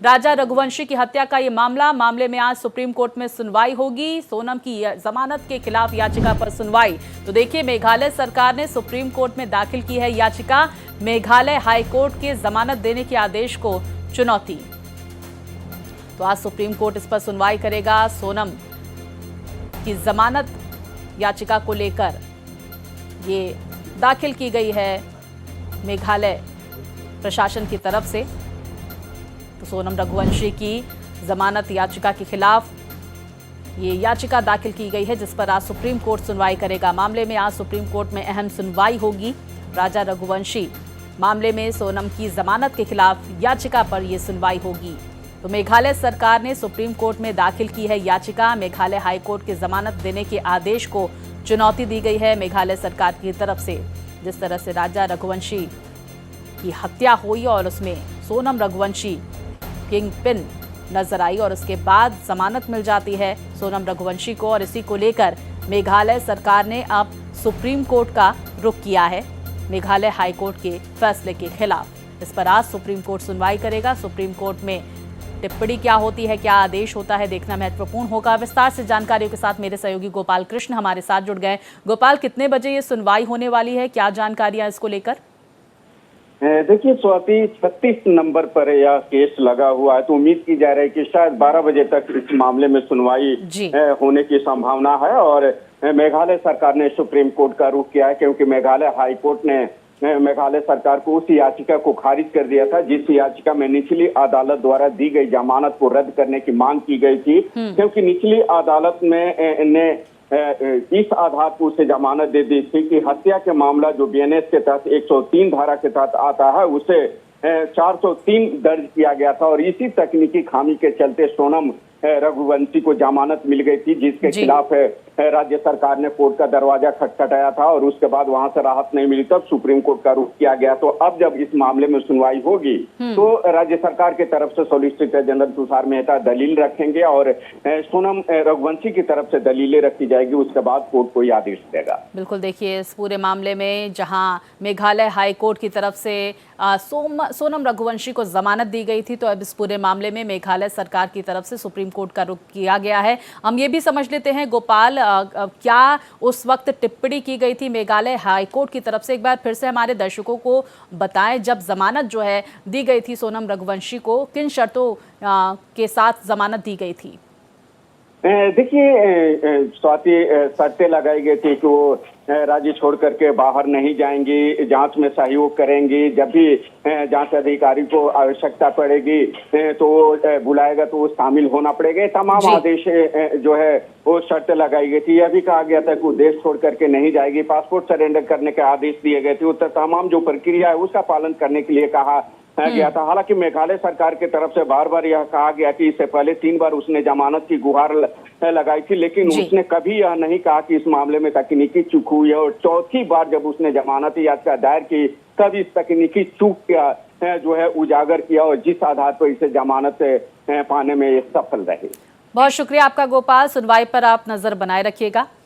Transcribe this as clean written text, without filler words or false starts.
राजा रघुवंशी की हत्या का ये मामले में आज सुप्रीम कोर्ट में सुनवाई होगी। सोनम की जमानत के खिलाफ याचिका पर सुनवाई। तो देखिए, मेघालय सरकार ने सुप्रीम कोर्ट में दाखिल की है याचिका। मेघालय हाईकोर्ट के जमानत देने के आदेश को चुनौती। तो आज सुप्रीम कोर्ट इस पर सुनवाई करेगा। सोनम की जमानत याचिका को लेकर ये दाखिल की गई है मेघालय प्रशासन की तरफ से। तो सोनम रघुवंशी की जमानत याचिका के खिलाफ ये याचिका दाखिल की गई है, जिस पर आज सुप्रीम कोर्ट सुनवाई करेगा। मामले में आज सुप्रीम कोर्ट में अहम सुनवाई होगी। राजा रघुवंशी मामले में सोनम की जमानत के खिलाफ याचिका पर यह सुनवाई होगी। तो मेघालय सरकार ने सुप्रीम कोर्ट में दाखिल की है याचिका। मेघालय हाईकोर्ट के जमानत देने के आदेश को चुनौती दी गई है मेघालय सरकार की तरफ से। जिस तरह से राजा रघुवंशी की हत्या हुई और उसमें सोनम रघुवंशी किंग पिन नजर आई और उसके बाद जमानत मिल जाती है सोनम रघुवंशी को, और इसी को लेकर मेघालय सरकार ने अब सुप्रीम कोर्ट का रुख किया है मेघालय हाईकोर्ट के फैसले के खिलाफ। इस पर आज सुप्रीम कोर्ट सुनवाई करेगा। सुप्रीम कोर्ट में टिप्पणी क्या होती है, क्या आदेश होता है, देखना महत्वपूर्ण होगा। विस्तार से जानकारियों के साथ मेरे सहयोगी गोपाल कृष्ण हमारे साथ जुड़ गए। गोपाल, कितने बजे ये सुनवाई होने वाली है, क्या जानकारियां इसको लेकर? देखिए स्वाति, 36 नंबर पर यह केस लगा हुआ है, तो उम्मीद की जा रही है कि शायद 12 बजे तक इस मामले में सुनवाई होने की संभावना है। और मेघालय सरकार ने सुप्रीम कोर्ट का रुख किया है, क्योंकि मेघालय हाई कोर्ट ने मेघालय सरकार को उस याचिका को खारिज कर दिया था जिस याचिका में निचली अदालत द्वारा दी गई जमानत को रद्द करने की मांग की गई थी। क्योंकि निचली अदालत ने इस आधार पर उसे जमानत दे दी थी कि हत्या के मामला जो बीएनएस के तहत 103 धारा के तहत आता है उसे 403 दर्ज किया गया था, और इसी तकनीकी खामी के चलते सोनम रघुवंशी को जमानत मिल गई थी, जिसके खिलाफ राज्य सरकार ने कोर्ट का दरवाजा खटखटाया था और उसके बाद वहां से राहत नहीं मिली, तब सुप्रीम कोर्ट का रुख किया गया। तो अब जब इस मामले में सुनवाई होगी तो राज्य सरकार की तरफ से सॉलिसिटर जनरल तुषार मेहता दलील रखेंगे और सोनम रघुवंशी की तरफ से दलीलें रखी जाएगी। उसके बाद कोर्ट कोई आदेश देगा। बिल्कुल, देखिए, इस पूरे मामले में जहां मेघालय हाई कोर्ट की तरफ से सोनम रघुवंशी को जमानत दी गई थी, तो अब इस पूरे मामले में मेघालय सरकार की तरफ से सुप्रीम कोर्ट का रुख किया गया है। हम ये भी समझ लेते हैं गोपाल, क्या उस वक्त टिप्पणी की गई थी मेघालय हाईकोर्ट की तरफ से, एक बार फिर से हमारे दर्शकों को बताएं। जब जमानत जो है दी गई थी सोनम रघुवंशी को, किन शर्तों के साथ जमानत दी गई थी? देखिए स्वाति, शर्तें लगाई गई थी कि वो राज्य छोड़ करके बाहर नहीं जाएंगी, जांच में सहयोग करेंगी, जब भी जांच अधिकारी को आवश्यकता पड़ेगी तो बुलाएगा तो शामिल होना पड़ेगा। तमाम आदेश जो है वो शर्तें लगाई गई थी। यह भी कहा गया था कि वो देश छोड़ करके नहीं जाएगी, पासपोर्ट सरेंडर करने के आदेश दिए गए थे। वो तमाम जो प्रक्रिया है उसका पालन करने के लिए कहा गया था। हालांकि मेघालय सरकार की तरफ से बार बार यह कहा गया कि इससे पहले 3 बार उसने जमानत की गुहार लगाई थी, लेकिन उसने कभी यह नहीं कहा कि इस मामले में तकनीकी चूक हुई है। और चौथी बार जब उसने जमानत याचिका दायर की तब इस तकनीकी चूक का जो है उजागर किया और जिस आधार पर इसे जमानत पाने में सफल रहे। बहुत शुक्रिया आपका गोपाल। सुनवाई पर आप नजर बनाए रखिएगा।